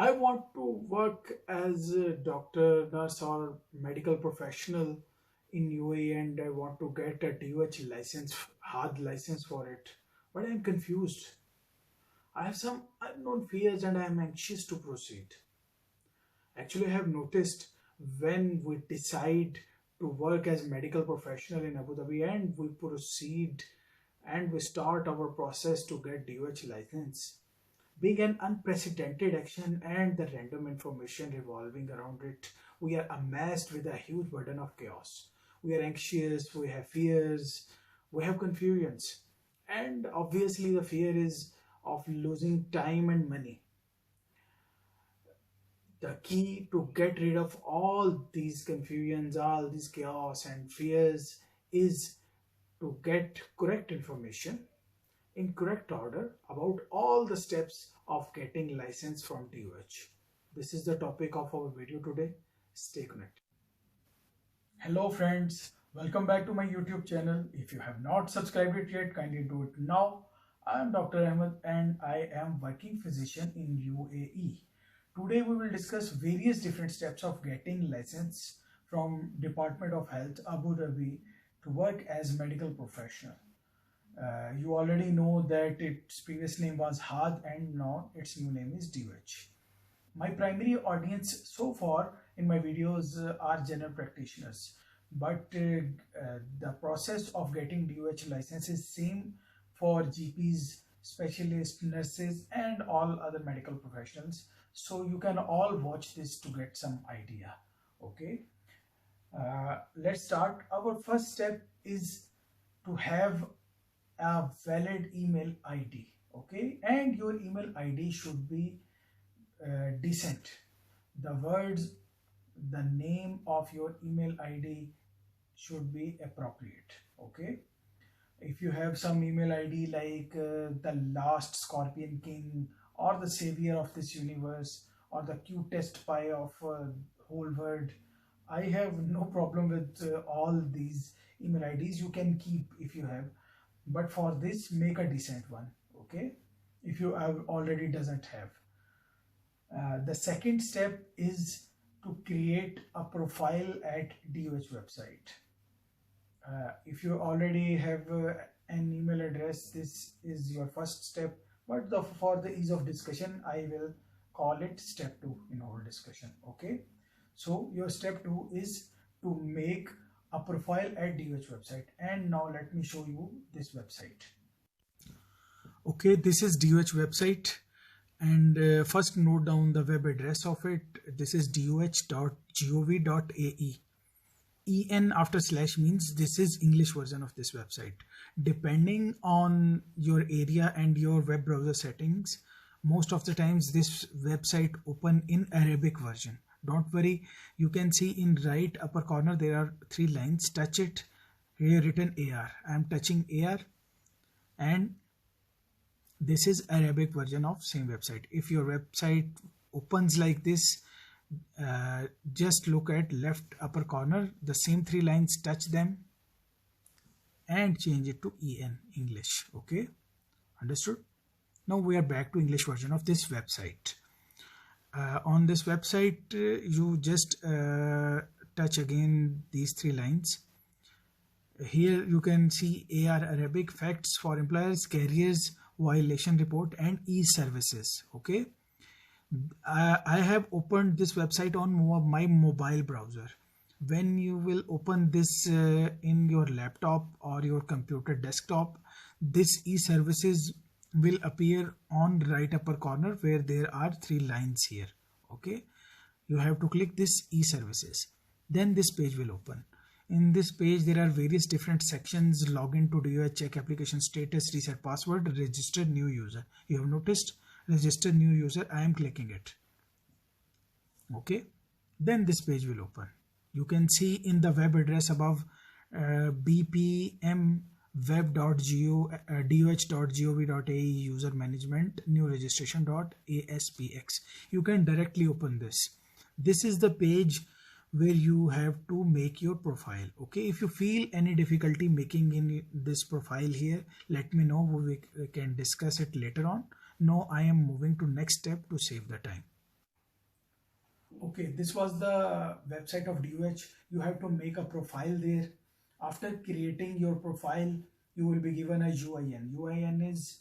I want to work as a doctor, nurse, or medical professional in UAE, and I want to get a DOH license, hard license for it. But I'm confused. I have some unknown fears and I am anxious to proceed. Actually, I have noticed when we decide to work as medical professional in Abu Dhabi and we proceed and we start our process to get DOH license, being an unprecedented action and the random information revolving around it, we are amassed with a huge burden of chaos. We are anxious, we have fears, we have confusions, and obviously the fear is of losing time and money. The key to get rid of all these confusions, all these chaos and fears is to get correct information in correct order about all the steps of getting license from DOH. This is the topic of our video today. Stay connected. Hello friends, welcome back to my YouTube channel. If you have not subscribed it yet, kindly do it now. I am Dr. Ahmed and I am working physician in UAE. Today we will discuss various different steps of getting license from Department of Health Abu Dhabi to work as medical professional. You already know that its previous name was HAAD and now its new name is DOH. My primary audience so far in my videos are general practitioners, but the process of getting DOH license is same for GPs, specialists, nurses and all other medical professionals. So you can all watch this to get some idea. Okay, let's start. Our first step is to have a valid email ID. Okay, and your email ID should be decent. The words, the name of your email ID should be appropriate. Okay, if you have some email ID like the last Scorpion King or the savior of this universe or the cutest pie of whole world, I have no problem with all these email IDs. You can keep if you have, but for this make a decent one. Okay, if you have already doesn't have. The second step is to create a profile at DOH website. If you already have an email address, this is your first step, but for the ease of discussion I will call it step 2 in our discussion. Okay, so your step 2 is to make a profile at DOH website, and now let me show you this website. Okay, this is DOH website, and first note down the web address of it. This is doh.gov.ae. en after slash means this is English version of this website. Depending on your area and your web browser settings, most of the times this website open in Arabic version. Don't worry, you can see in right upper corner there are 3 lines. Touch it, here written AR. I am touching AR and this is Arabic version of same website. If your website opens like this, just look at left upper corner, the same 3 lines, touch them and change it to EN, English. Okay, understood? Now we are back to English version of this website. On this website you just touch again these 3 lines. Here you can see AR Arabic, facts for employers, carriers, violation report and e-services. Okay, I have opened this website on my mobile browser. When you will open this in your laptop or your computer desktop, this e-services will appear on right upper corner where there are 3 lines here. Okay, you have to click this e-services, then this page will open. In this page there are various different sections: login to DOH, check application status, reset password, register new user. You have noticed register new user, I am clicking it. Okay, then this page will open. You can see in the web address above bpm web.doh.gov.ae user management new registration.aspx. You can directly open this. This is the page where you have to make your profile. Okay, if you feel any difficulty making in this profile here, let me know, we can discuss it later on. Now I am moving to next step to save the time. Okay, this was the website of DOH. You have to make a profile there. After creating your profile, you will be given a UIN. UIN is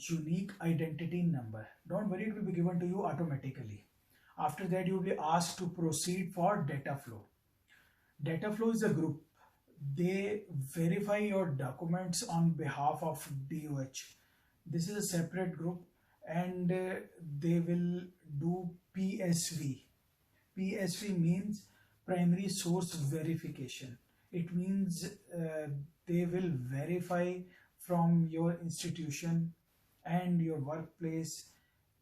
unique identity number. Don't worry, it will be given to you automatically. After that, you will be asked to proceed for Dataflow. Dataflow is a group. They verify your documents on behalf of DOH. This is a separate group, and they will do PSV. PSV means primary source verification. It means they will verify from your institution and your workplace,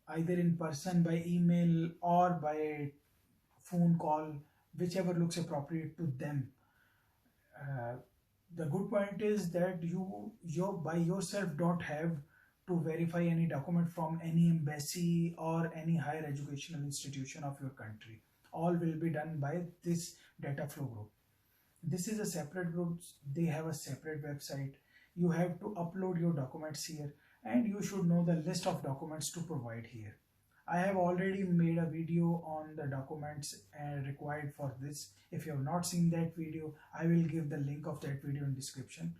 either in person, by email, or by phone call, whichever looks appropriate to them. Uh, the good point is that you by yourself don't have to verify any document from any embassy or any higher educational institution of your country. All will be done by this Dataflow group. This is a separate group. They have a separate website. You have to upload your documents here, and you should know the list of documents to provide here. I have already made a video on the documents required for this. If you have not seen that video, I will give the link of that video in description.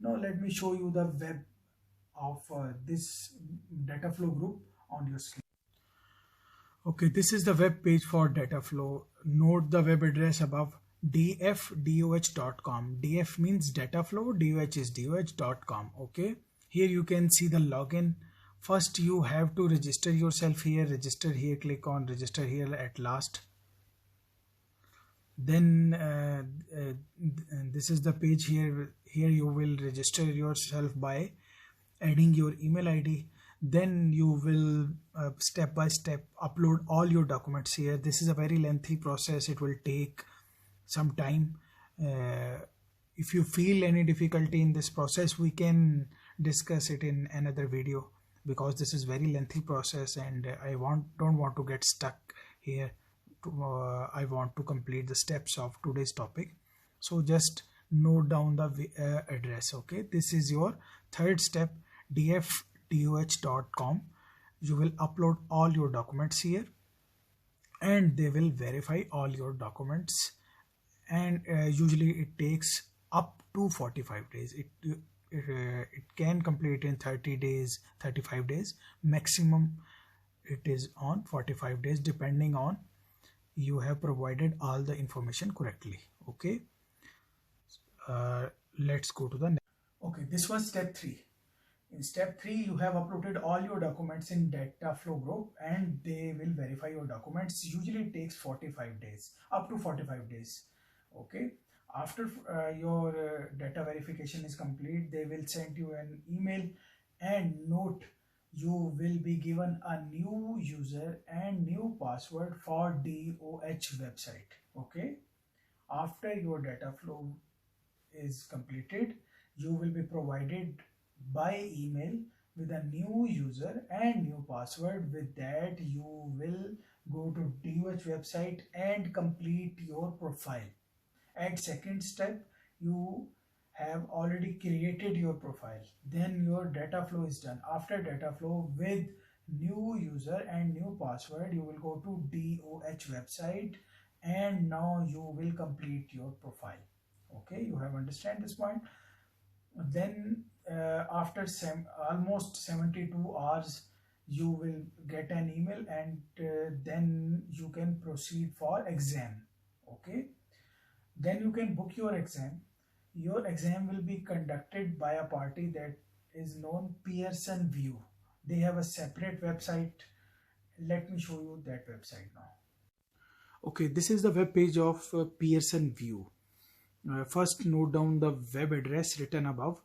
Now let me show you the web of this Dataflow group on your screen. Okay, this is the web page for Dataflow. Note the web address above: dfdoh.com. df means Dataflow, DOH is doh.com. Okay, here you can see the login. First you have to register yourself here. Register here, click on register here at last. Then this is the page here. Here you will register yourself by adding your email ID. Then you will step by step upload all your documents here. This is a very lengthy process. It will take some time. If you feel any difficulty in this process, we can discuss it in another video, because this is very lengthy process and I don't want to get stuck here. I want to complete the steps of today's topic. So just note down the address. Okay, this is your third step, dfdoh.com. You will upload all your documents here and they will verify all your documents, and usually it takes up to 45 days. It can complete in 30 days, 35 days. Maximum it is on 45 days, depending on you have provided all the information correctly. Okay, let's go to the next. Okay, this was step 3. In step 3, you have uploaded all your documents in Dataflow group and they will verify your documents. Usually it takes 45 days, up to 45 days. Okay, after your data verification is complete, they will send you an email, and note, you will be given a new user and new password for DOH website. Okay, after your Dataflow is completed, you will be provided by email with a new user and new password. With that, you will go to DOH website and complete your profile. At second step, you have already created your profile. Then your Dataflow is done. After Dataflow, with new user and new password, you will go to DOH website and now you will complete your profile. Okay, you have understand this point. Then after almost 72 hours, you will get an email, and then you can proceed for exam. Okay, then you can book your exam. Your exam will be conducted by a party that is known Pearson View. They have a separate website. Let me show you that website now. Okay, this is the web page of Pearson View. First note down the web address written above: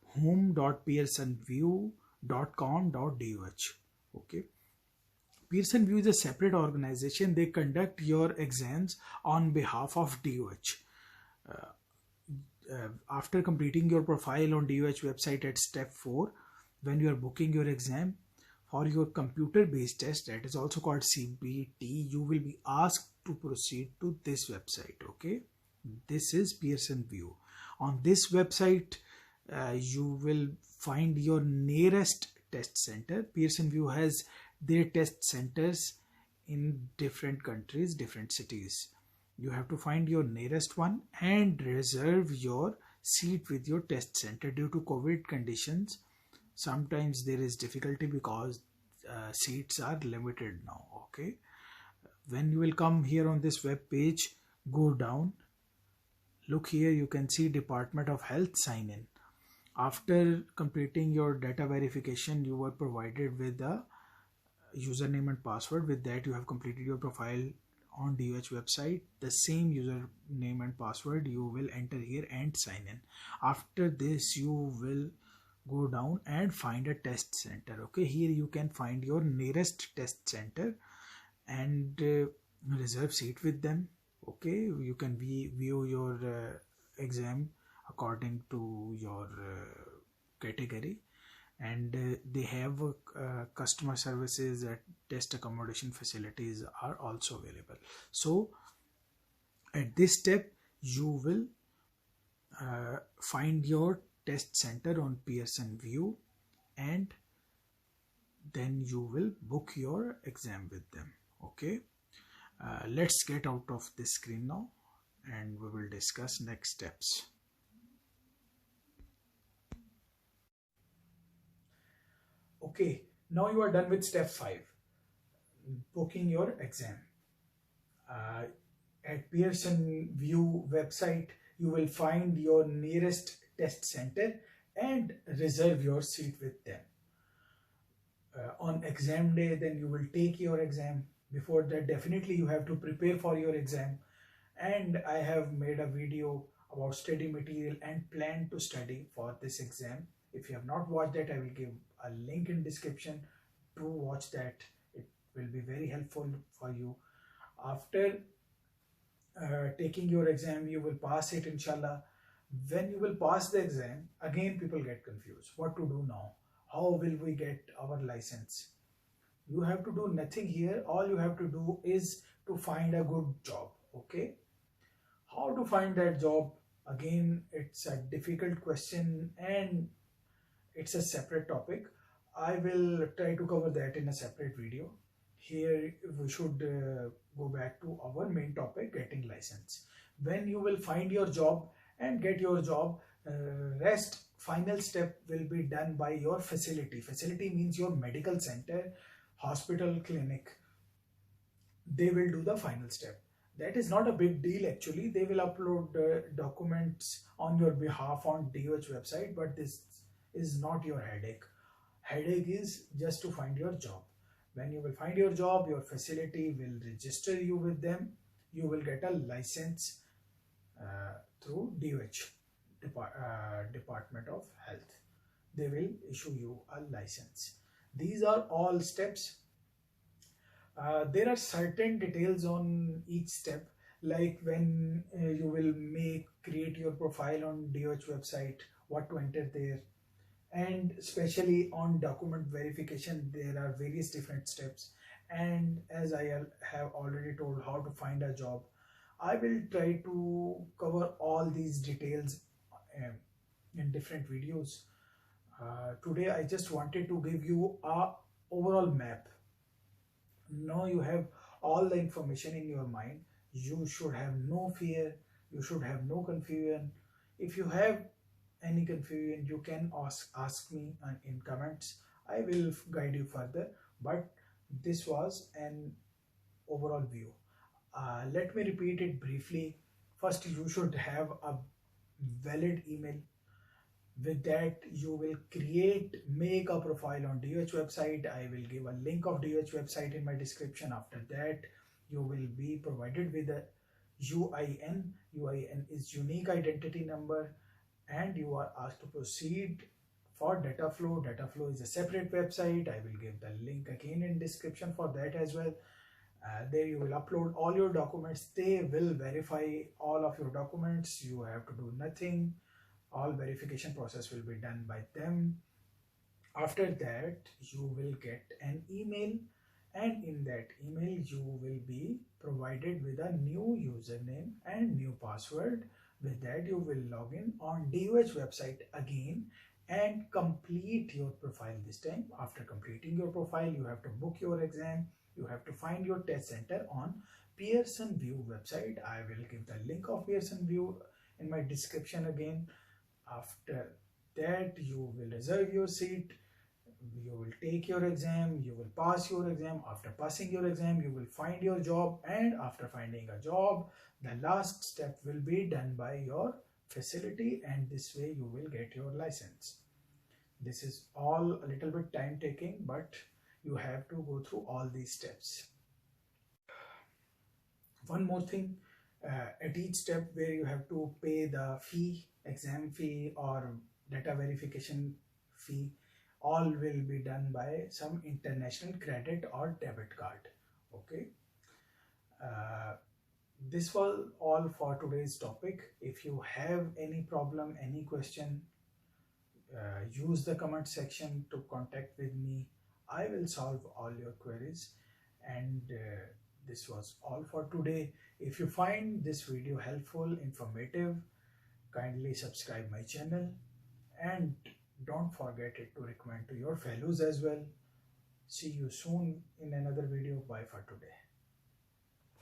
home.pearsonview.com.doh. Okay, Pearson View is a separate organization. They conduct your exams on behalf of DOH. After completing your profile on DOH website at step 4, when you are booking your exam for your computer based test, that is also called CBT, you will be asked to proceed to this website. Okay, this is Pearson View. On this website, you will find your nearest test center. Pearson View has their test centers in different countries, different cities. You have to find your nearest one and reserve your seat with your test center. Due to COVID conditions, sometimes there is difficulty because seats are limited now. Okay, when you will come here on this web page, go down, look here, you can see Department of Health sign in. After completing your data verification, you were provided with a username and password. With that, you have completed your profile on DOH website. The same username and password you will enter here and sign in. After this, you will go down and find a test center. Okay, here you can find your nearest test center and reserve seat with them. Okay, you can view your exam according to your category, and they have customer services at test accommodation facilities are also available. So at this step, you will find your test center on Pearson View, and then you will book your exam with them. Okay, let's get out of this screen now and we will discuss next steps. Okay, now you are done with step 5, booking your exam. At Pearson View website, you will find your nearest test center and reserve your seat with them. On exam day, then you will take your exam. Before that, definitely you have to prepare for your exam, and I have made a video about study material and plan to study for this exam. If you have not watched that, I will give a link in description to watch that. It will be very helpful for you. After taking your exam, you will pass it, inshallah. When you will pass the exam, again people get confused. What to do now? How will we get our license? You have to do nothing here. All you have to do is to find a good job. Okay, how to find that job? Again, it's a difficult question and it's a separate topic. I will try to cover that in a separate video. Here we should go back to our main topic, getting license. When you will find your job and get your job, final step will be done by your facility. Facility means your medical center, hospital, clinic. They will do the final step. That is not a big deal actually. They will upload documents on your behalf on DOH website, but this is not your headache. Headache is just to find your job. When you will find your job, your facility will register you with them. You will get a license through DOH, Department of Health. They will issue you a license. These are all steps. There are certain details on each step, like when you will create your profile on DOH website, what to enter there, and especially on document verification there are various different steps. And as I have already told how to find a job, I will try to cover all these details in different videos. Today I just wanted to give you a overall map. Now you have all the information in your mind. You should have no fear, you should have no confusion. If you have any confusion, you can ask me in comments. I will guide you further, but this was an overall view. Let me repeat it briefly. First, you should have a valid email. With that, you will make a profile on DOH website. I will give a link of DOH website in my description. After that, you will be provided with a UIN. UIN is unique identity number, and you are asked to proceed for Dataflow. Dataflow is a separate website. I will give the link again in description for that as well. There you will upload all your documents. They will verify all of your documents. You have to do nothing. All verification process will be done by them. After that, you will get an email, and in that email you will be provided with a new username and new password. With that, you will log in on DOH website again and complete your profile this time. After completing your profile, you have to book your exam. You have to find your test center on Pearson View website. I will give the link of Pearson View in my description again. After that, you will reserve your seat, you will take your exam, you will pass your exam. After passing your exam, you will find your job, and after finding a job, the last step will be done by your facility, and this way you will get your license. This is all a little bit time taking, but you have to go through all these steps. One more thing, at each step where you have to pay the fee, exam fee or data verification fee, all will be done by some international credit or debit card. Okay, this was all for today's topic. If you have any problem, any question, use the comment section to contact with me. I will solve all your queries. And this was all for today. If you find this video helpful, informative, kindly subscribe my channel, and don't forget it to recommend to your fellows as well. See you soon in another video. Bye for today.